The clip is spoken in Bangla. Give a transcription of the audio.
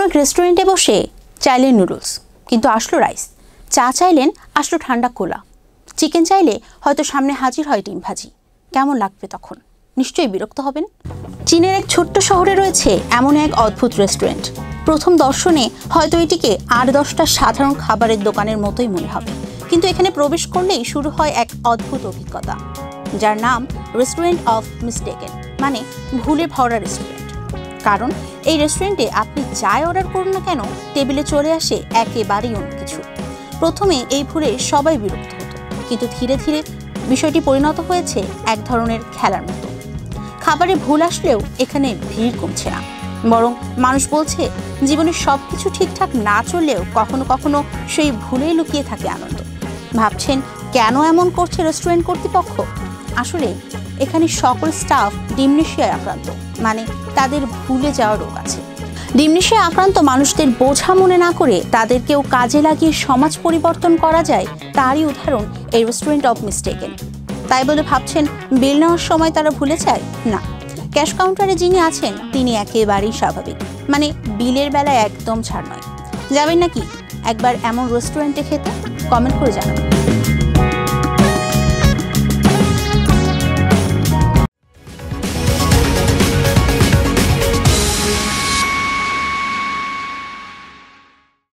বেশিরভাগ রেস্টুরেন্টে বসে চাইলেন নুডলস, কিন্তু আসলো রাইস। চা চাইলেন, আসলো ঠান্ডা কোলা। চিকেন চাইলে হয়তো সামনে হাজির হয় ডিম ভাজি। কেমন লাগবে তখন? নিশ্চয়ই বিরক্ত হবেন। চীনের এক ছোট্ট শহরে রয়েছে এমন এক অদ্ভুত রেস্টুরেন্ট। প্রথম দর্শনে হয়তো এটিকে 8-10টা সাধারণ খাবারের দোকানের মতোই মনে হবে, কিন্তু এখানে প্রবেশ করলেই শুরু হয় এক অদ্ভুত অভিজ্ঞতা, যার নাম রেস্টুরেন্ট অফ মিস্টেকেন, মানে ভুলে ভরা রেস্টুরেন্ট। কারণ এই রেস্টুরেন্টে আপনি যাই অর্ডার করুন না কেন, টেবিলে চলে আসে একেবারেই অন্য কিছু। প্রথমে এই ভুলে সবাই বিরক্ত হতো, কিন্তু ধীরে ধীরে বিষয়টি পরিণত হয়েছে এক ধরনের খেলার মতো। খাবারে ভুল আসলেও এখানে ভিড় কমছে না, বরং মানুষ বলছে জীবনে সব কিছু ঠিকঠাক না চললেও কখনো কখনো সেই ভুলেই লুকিয়ে থাকে আনন্দ। ভাবছেন কেন এমন করছে রেস্টুরেন্ট কর্তৃপক্ষ? আসলে এখানে সকল স্টাফ ডিমনেশিয়ায় আক্রান্ত, মানে তাদের ভুলে যাওয়ার রোগ আছে। ডিমনেশিয়া আক্রান্ত মানুষদের বোঝা মনে না করে তাদেরকেও কাজে লাগিয়ে সমাজ পরিবর্তন করা যায়, তারই উদাহরণ এই রেস্টুরেন্ট অফ মিস্টেকেন। তাই বলে ভাবছেন বিল নেওয়ার সময় তারা ভুলে যায়? না, ক্যাশ কাউন্টারে যিনি আছেন তিনি একেবারেই স্বাভাবিক, মানে বিলের বেলায় একদম ছাড় নয়। যাবেন নাকি একবার এমন রেস্টুরেন্টে খেতে? কমেন্ট করে জানাবেন।